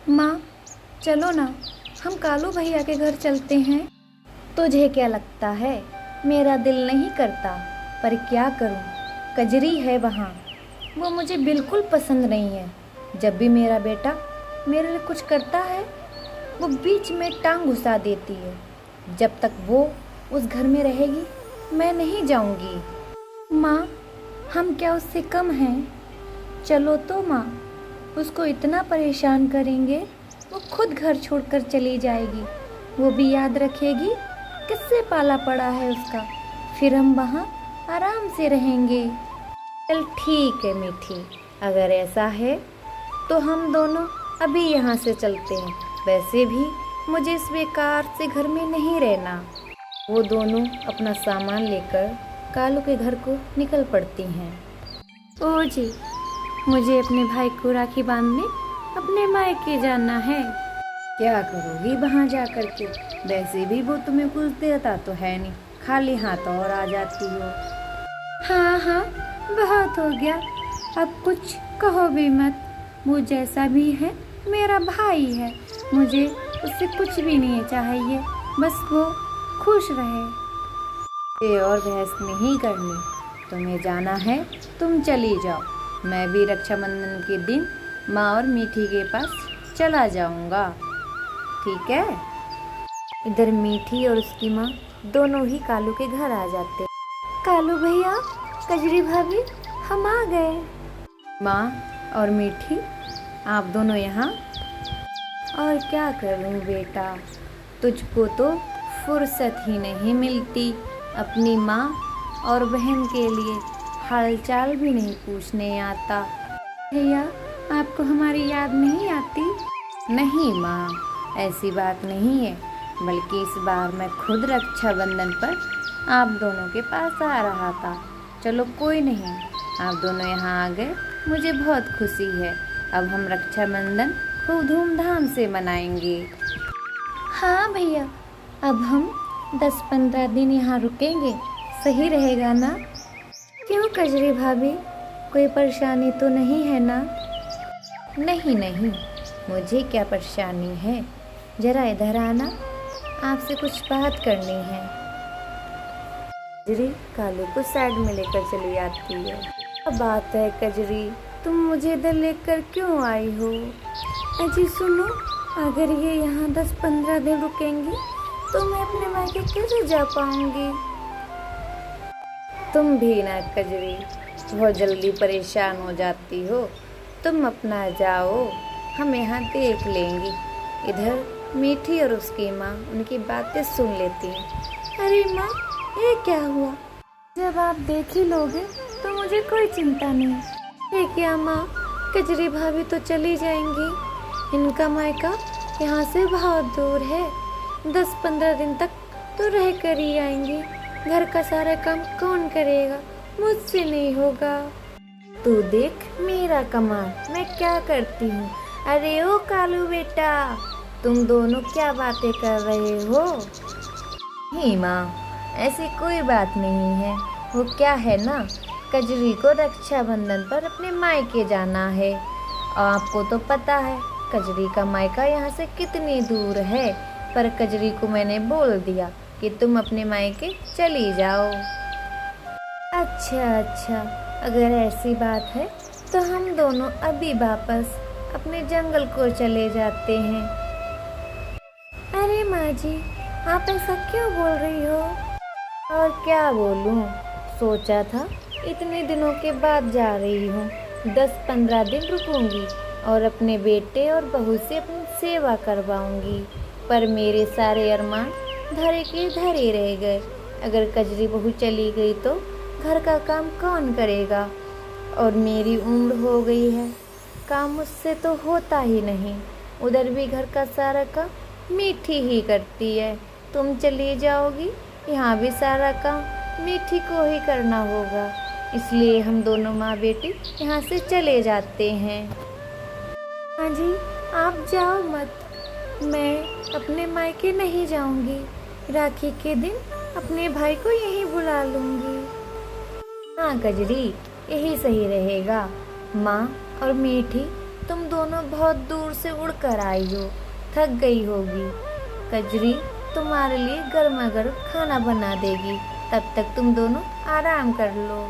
माँ, चलो ना, हम कालू भैया के घर चलते हैं। तुझे क्या लगता है मेरा दिल नहीं करता, पर क्या करूँ, कजरी है वहाँ। वो मुझे बिल्कुल पसंद नहीं है। जब भी मेरा बेटा मेरे लिए कुछ करता है, वो बीच में टांग घुसा देती है। जब तक वो उस घर में रहेगी, मैं नहीं जाऊंगी। माँ, हम क्या उससे कम हैं? चलो तो माँ, उसको इतना परेशान करेंगे, वो खुद घर छोड़कर चली जाएगी। वो भी याद रखेगी किससे पाला पड़ा है उसका। फिर हम वहाँ आराम से रहेंगे। चल ठीक है मीठी, अगर ऐसा है तो हम दोनों अभी यहाँ से चलते हैं। वैसे भी मुझे इस बेकार से घर में नहीं रहना। वो दोनों अपना सामान लेकर कालू के घर को निकल पड़ती हैं। ओ जी, मुझे अपने भाई को राखी बांधने अपने मायके जाना है। क्या करोगी वहाँ जा कर के? वैसे भी वो तुम्हें कुछ देता तो है नहीं, खाली हाथ और आ जाती हो। हाँ हाँ, बहुत हो गया, अब कुछ कहो भी मत। वो जैसा भी है मेरा भाई है, मुझे उससे कुछ भी नहीं चाहिए, बस वो खुश रहे। ये और बहस नहीं करनी, तुम्हें जाना है तुम चली जाओ। मैं भी रक्षाबंधन के दिन माँ और मीठी के पास चला जाऊंगा, ठीक है? इधर मीठी और उसकी माँ दोनों ही कालू के घर आ जाते। कालू भैया, कजरी भाभी, हम आ गए। माँ और मीठी, आप दोनों यहाँ? और क्या करूँ बेटा, तुझको तो फुर्सत ही नहीं मिलती। अपनी माँ और बहन के लिए हालचाल भी नहीं पूछने आता। भैया, आपको हमारी याद नहीं आती? नहीं माँ, ऐसी बात नहीं है, बल्कि इस बार मैं खुद रक्षाबंधन पर आप दोनों के पास आ रहा था। चलो कोई नहीं, आप दोनों यहाँ आ गए, मुझे बहुत खुशी है। अब हम रक्षाबंधन खूब धूमधाम से मनाएंगे। हाँ भैया, अब हम 10-15 दिन यहाँ रुकेंगे, सही रहेगा ना? क्यों कजरी भाभी, कोई परेशानी तो नहीं है ना? नहीं नहीं, मुझे क्या परेशानी है। जरा इधर आना, आपसे कुछ बात करनी है। कजरी कालू को साइड में लेकर चली आती है। क्या बात है कजरी, तुम मुझे इधर लेकर क्यों आई हो? अजी सुनो, अगर ये यहाँ 10-15 दिन रुकेंगी तो मैं अपने मायके कैसे जा पाऊंगी? तुम भी ना कजरी, बहुत जल्दी परेशान हो जाती हो। तुम अपना जाओ, हम यहाँ देख लेंगे। इधर मीठी और उसकी माँ उनकी बातें सुन लेती हैं। अरे माँ, ये क्या हुआ? जब आप देख ही लोगे तो मुझे कोई चिंता नहीं। ये क्या माँ, कजरी भाभी तो चली जाएंगी। इनका मायका यहाँ से बहुत दूर है, 10-15 दिन तक तो रह कर ही आएंगी। घर का सारा काम कौन करेगा? मुझसे नहीं होगा। तू देख मेरा कमाल, मैं क्या करती हूँ। अरे ओ कालू बेटा, तुम दोनों क्या बातें कर रहे हो? नहीं माँ, ऐसी कोई बात नहीं है। वो क्या है ना, कजरी को रक्षाबंधन पर अपने मायके जाना है। और आपको तो पता है कजरी का मायका यहाँ से कितनी दूर है, पर कजरी को मैंने बोल दिया कि तुम अपने मायके चली जाओ। अच्छा अच्छा, अगर ऐसी बात है तो हम दोनों अभी वापस अपने जंगल को चले जाते हैं। अरे माँ जी, आप ऐसा क्यों बोल रही हो? और क्या बोलूँ, सोचा था इतने दिनों के बाद जा रही हूँ, 10-15 दिन रुकूंगी और अपने बेटे और बहू से अपनी सेवा करवाऊंगी। पर मेरे सारे अरमान धरे के धरे रह गए। अगर कजरी बहू चली गई तो घर का काम कौन करेगा? और मेरी उम्र हो गई है, काम मुझसे तो होता ही नहीं। उधर भी घर का सारा काम मीठी ही करती है। तुम चली जाओगी, यहाँ भी सारा काम मीठी को ही करना होगा। इसलिए हम दोनों माँ बेटी यहाँ से चले जाते हैं। हाँ जी, आप जाओ मत, मैं अपने मायके नहीं जाऊंगी। राखी के दिन अपने भाई को यहीं बुला लूंगी। हाँ कजरी, यही सही रहेगा। माँ और मीठी तुम दोनों बहुत दूर से उड़कर आई हो, थक गई होगी। कजरी तुम्हारे लिए गर्मा गर्म खाना बना देगी, तब तक तुम दोनों आराम कर लो।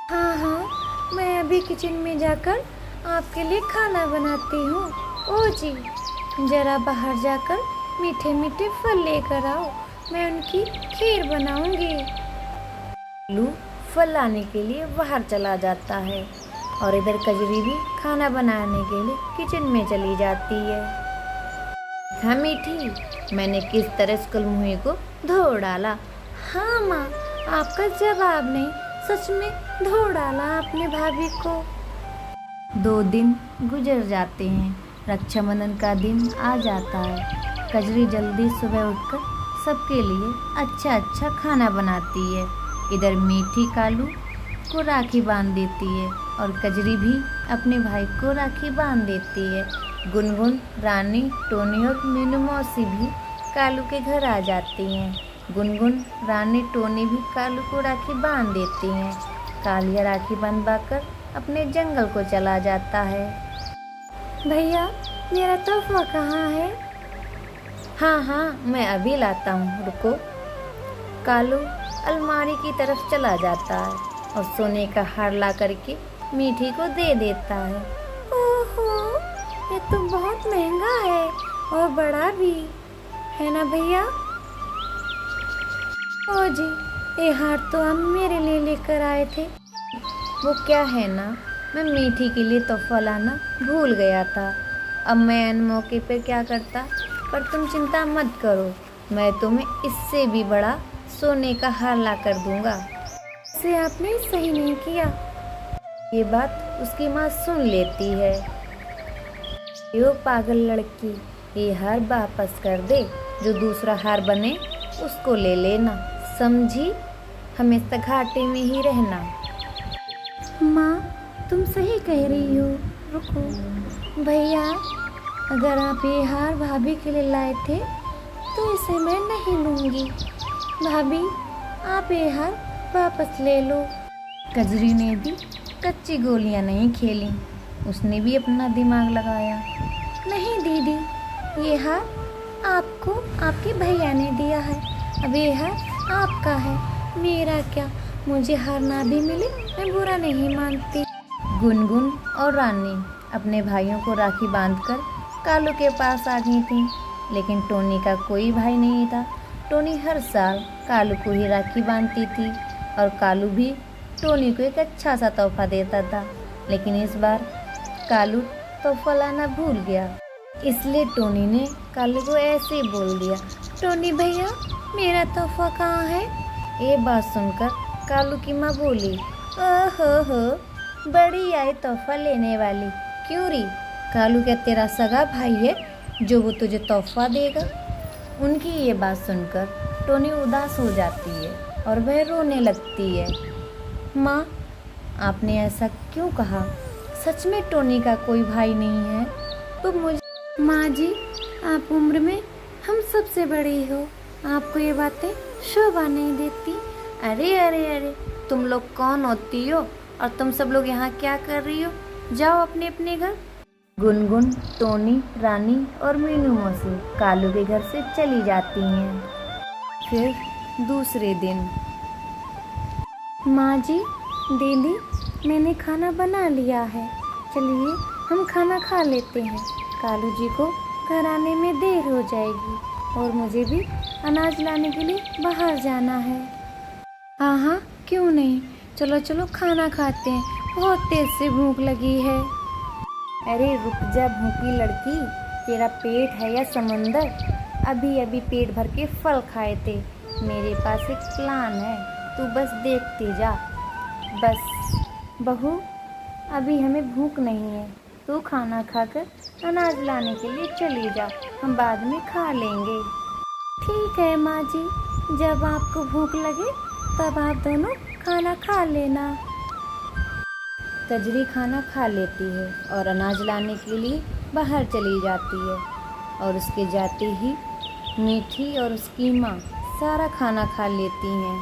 हाँ हाँ, मैं अभी किचन में जाकर आपके लिए खाना बनाती हूँ। ओ जी, जरा बाहर जाकर मीठे मीठे फल लेकर आओ, मैं उनकी खीर बनाऊंगी। लू फल लाने के लिए बाहर चला जाता है और इधर कजरी भी खाना बनाने के लिए किचन में चली जाती है। हाँ मीठी, मैंने किस तरह स्कूलमुही को धो डाला। हाँ माँ, आपका जवाब नहीं, सच में धो डाला आपने भाभी को। 2 दिन गुजर जाते हैं, रक्षाबंधन का दिन आ जाता है। कजरी जल्दी सुबह उठकर सबके लिए अच्छा अच्छा खाना बनाती है। इधर मीठी कालू को राखी बांध देती है और कजरी भी अपने भाई को राखी बांध देती है। गुनगुन, रानी, टोनी और मीनू मौसी भी कालू के घर आ जाती हैं। गुनगुन, रानी, टोनी भी कालू को राखी बांध देती हैं। कालिया राखी बंधवाकर अपने जंगल को चला जाता है। भैया, मेरा तोहफा कहाँ है? हाँ हाँ, मैं अभी लाता हूँ, रुको। कालू अलमारी की तरफ चला जाता है और सोने का हार ला करके मीठी को दे देता है। ओहो, ये तो बहुत महंगा है और बड़ा भी है ना भैया। ओ जी, ये हार तो हम मेरे लिए लेकर आए थे। वो क्या है ना, मैं मीठी के लिए तोहफा लाना भूल गया था। अब मैं अन मौके पर क्या करता, पर तुम चिंता मत करो, मैं तुम्हें इससे भी बड़ा सोने का हार ला कर दूंगा। इसे आपने सही नहीं किया। ये बात उसकी माँ सुन लेती है। यो पागल लड़की, ये हार वापस कर दे, जो दूसरा हार बने उसको ले लेना, समझी? हमेशा घाटे में ही रहना। माँ, तुम सही कह रही हो। रुको भैया, अगर आप ये हार भाभी के लिए लाए थे तो इसे मैं नहीं लूँगी। भाभी, आप ये हार वापस ले लो। कजरी ने भी कच्ची गोलियां नहीं खेली, उसने भी अपना दिमाग लगाया। नहीं दीदी, ये हार आपको आपके भैया ने दिया है, अब ये हार आपका है, मेरा क्या। मुझे हार ना भी मिले मैं बुरा नहीं मानती। गुनगुन और रानी अपने भाइयों को राखी बांधकर कालू के पास आ गई थी, लेकिन टोनी का कोई भाई नहीं था। टोनी हर साल कालू को ही राखी बांधती थी और कालू भी टोनी को एक अच्छा सा तोहफा देता था, लेकिन इस बार कालू तोहफा लाना भूल गया। इसलिए टोनी ने कालू को ऐसे ही बोल दिया, टोनी भैया, मेरा तोहफा कहाँ है? ये बात सुनकर कालू की माँ बोली, ओहो हो, बड़ी आई तोहफा लेने वाली। क्यों री, कालू क्या तेरा सगा भाई है जो वो तुझे तोहफा देगा? उनकी ये बात सुनकर टोनी उदास हो जाती है और वह रोने लगती है। माँ, आपने ऐसा क्यों कहा? सच में टोनी का कोई भाई नहीं है? तो मुझे माँ जी, आप उम्र में हम सबसे बड़ी हो, आपको ये बातें शोभा नहीं देती। अरे अरे अरे, तुम लोग कौन होती हो और तुम सब लोग यहाँ क्या कर रही हो? जाओ अपने अपने घर। गुनगुन, टोनी, रानी और मीनू मौसी कालू के घर से चली जाती हैं। फिर दूसरे दिन, माँ जी, दीदी, मैंने खाना बना लिया है, चलिए हम खाना खा लेते हैं। कालू जी को घर आने में देर हो जाएगी और मुझे भी अनाज लाने के लिए बाहर जाना है। हाँ हाँ, क्यों नहीं, चलो चलो खाना खाते हैं, बहुत तेज से भूख लगी है। अरे रुक जा भूखी लड़की, तेरा पेट है या समंदर? अभी अभी पेट भर के फल खाए थे। मेरे पास एक प्लान है, तू बस देखती जा। बस बहू, अभी हमें भूख नहीं है, तू खाना खाकर अनाज लाने के लिए चली जा, हम बाद में खा लेंगे। ठीक है माँ जी, जब आपको भूख लगे तब आप दोनों खाना खा लेना। कजरी खाना खा लेती है और अनाज लाने के लिए बाहर चली जाती है और उसके जाते ही मीठी और उसकी माँ सारा खाना खा लेती हैं।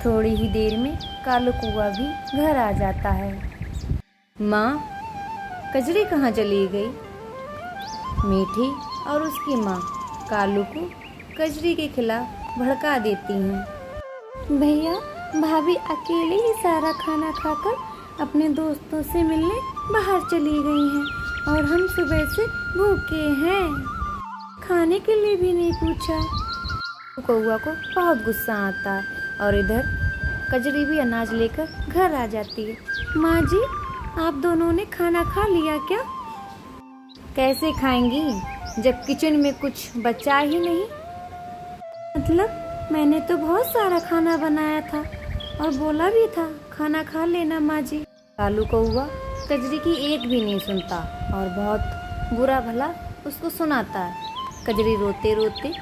थोड़ी ही देर में कालू कौआ भी घर आ जाता है। माँ, कजरी कहाँ चली गई? मीठी और उसकी माँ कालू को कजरी के खिलाफ भड़का देती हैं। भैया, भाभी अकेले ही सारा खाना खाकर अपने दोस्तों से मिलने बाहर चली गई हैं और हम सुबह से भूखे हैं, खाने के लिए भी नहीं पूछा। कौआ को बहुत गुस्सा आता है और इधर कजरी भी अनाज लेकर घर आ जाती है। माँ जी, आप दोनों ने खाना खा लिया क्या? कैसे खाएंगी जब किचन में कुछ बचा ही नहीं? मतलब मैंने तो बहुत सारा खाना बनाया था और बोला भी था खाना खा लेना माँ जी। कालू कौआ कजरी की एक भी नहीं सुनता और बहुत बुरा भला उसको सुनाता है। कजरी रोते रोते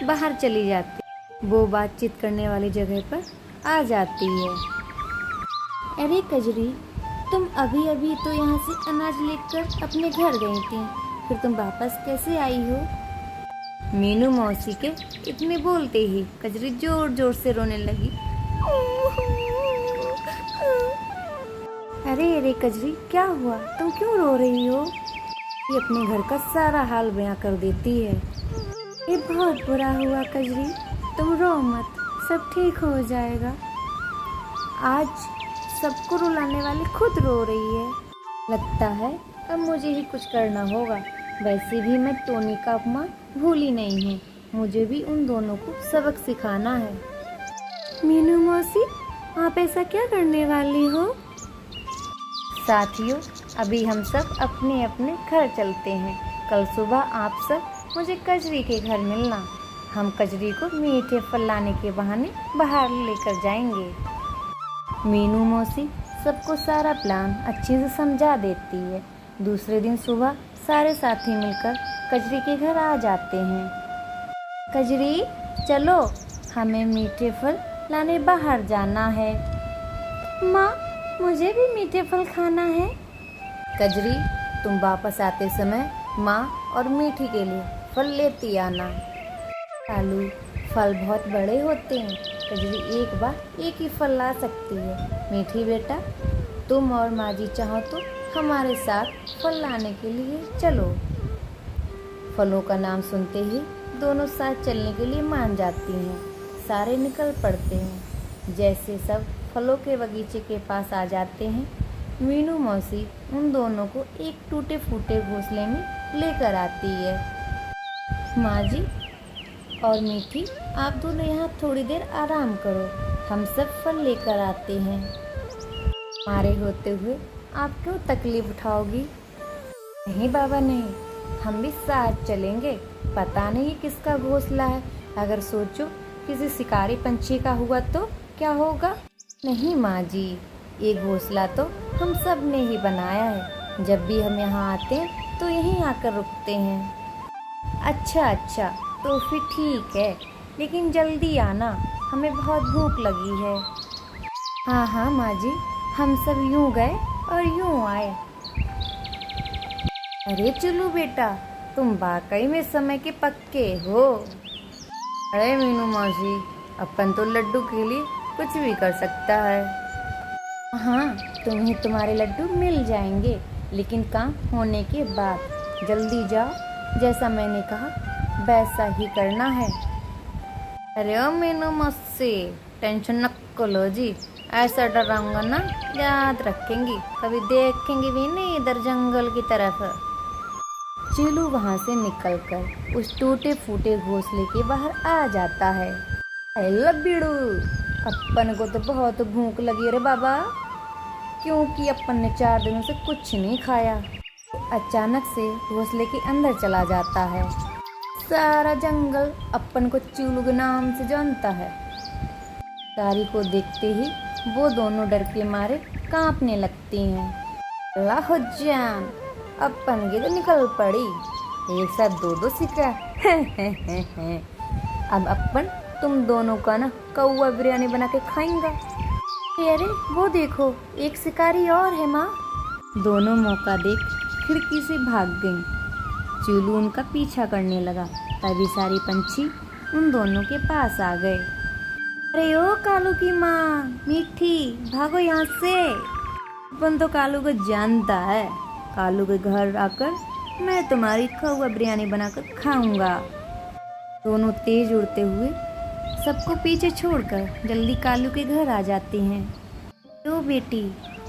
बाहर चली जाती। वो बातचीत करने वाली जगह पर आ जाती है। अरे कजरी, तुम अभी अभी तो यहाँ से अनाज लेकर अपने घर गई थी, फिर तुम वापस कैसे आई हो? मीनू मौसी के इतने बोलते ही कजरी जोर जोर से रोने लगी। अरे अरे कजरी, क्या हुआ? तुम क्यों रो रही हो? ये अपने घर का सारा हाल बयां कर देती है। ये बहुत बुरा हुआ कजरी, तुम रो मत, सब ठीक हो जाएगा। आज सबको रुलाने वाली खुद रो रही है। लगता है अब मुझे ही कुछ करना होगा। वैसे भी मैं टोनी का अपमान भूली नहीं हूँ, मुझे भी उन दोनों को सबक सिखाना है। मीनू मौसी, आप ऐसा क्या करने वाली हो? साथियों, अभी हम सब अपने अपने घर चलते हैं। कल सुबह आप सब मुझे कजरी के घर मिलना। हम कजरी को मीठे फल लाने के बहाने बाहर लेकर जाएंगे। मीनू मौसी सबको सारा प्लान अच्छे से समझा देती है। दूसरे दिन सुबह सारे साथी मिलकर कजरी के घर आ जाते हैं। कजरी, चलो, हमें मीठे फल लाने बाहर जाना है। माँ, मुझे भी मीठे फल खाना है। कजरी, तुम वापस आते समय माँ और मीठी के लिए फल लेती आना। कालू, फल बहुत बड़े होते हैं, कजरी एक बार एक ही फल ला सकती है। मीठी बेटा, तुम और माँ जी चाहो तो हमारे साथ फल लाने के लिए चलो। फलों का नाम सुनते ही दोनों साथ चलने के लिए मान जाती हैं। सारे निकल पड़ते हैं। जैसे सब फलों के बगीचे के पास आ जाते हैं, मीनू मौसी उन दोनों को एक टूटे फूटे घोंसले में लेकर आती है। माँ जी और मीठी, आप दोनों यहाँ थोड़ी देर आराम करो, हम सब फल लेकर आते हैं। हमारे होते हुए आप क्यों तकलीफ उठाओगी? नहीं बाबा नहीं, हम भी साथ चलेंगे। पता नहीं ये किसका घोंसला है, अगर सोचो किसी शिकारी पंछी का हुआ तो क्या होगा? नहीं माँ जी, ये घोंसला तो हम सब ने ही बनाया है। जब भी हम यहाँ आते हैं तो यहीं आकर रुकते हैं। अच्छा, तो फिर ठीक है, लेकिन जल्दी आना, हमें बहुत भूख लगी है। हाँ माँ जी, हम सब यूँ गए और यूँ आए। अरे चलो बेटा, तुम वाकई में समय के पक्के हो। अरे मीनू मौसी, अपन तो लड्डू के लिए कुछ भी कर सकता है। हाँ, तुम्हें तुम्हारे लड्डू मिल जाएंगे, लेकिन काम होने के बाद। जल्दी जाओ, जैसा मैंने कहा वैसा ही करना है। अरे ओ मीनू मौसी, टेंशन न लो जी, ऐसा डराऊंगा ना, याद रखेंगी, कभी देखेंगे भी नहीं इधर जंगल की तरफ। चीलू वहाँ से निकलकर उस टूटे फूटे घोंसले के बाहर आ जाता है। हेलो बीड़ू, अपन को तो बहुत भूख लगी रे बाबा, क्योंकि अपन ने 4 दिनों से कुछ नहीं खाया। अचानक से घोंसले के अंदर चला जाता है। सारा जंगल अपन को चीलू के नाम से जानता है। शिकारी को देखते ही वो दोनों डर के मारे कांपने लगती हैं। अल्लाह जान, अपन की तो निकल पड़ी, एक साथ 2 शिकार। अब अपन तुम दोनों का ना कौवा बिरयानी बना के खाएंगा। अरे वो देखो, एक शिकारी और है माँ। दोनों मौका देख खिड़की से भाग गईं। चीलू उनका पीछा करने लगा, तभी सारे पंछी उन दोनों के पास आ गए। अरे ओ कालू की माँ मीठी, भागो यहाँ से। अपन तो कालू को जानता है, कालू के घर आकर मैं तुम्हारी कौवा बिरयानी बनाकर खाऊंगा। दोनों तेज उड़ते हुए सबको पीछे छोड़कर जल्दी कालू के घर आ जाती हैं। तो बेटी,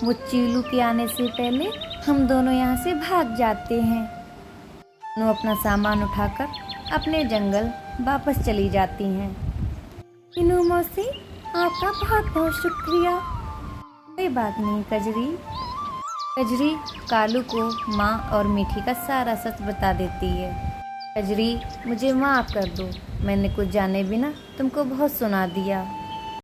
वो चीलू के आने से पहले हम दोनों यहाँ से भाग जाते हैं। दोनों अपना सामान उठाकर अपने जंगल वापस चली जाती हैं। मीनू मौसी, आपका बहुत बहुत शुक्रिया। कोई बात नहीं कजरी। कजरी कालू को माँ और मीठी का सारा सच बता देती है। कजरी, मुझे माफ़ कर दो, मैंने कुछ जाने बिना तुमको बहुत सुना दिया।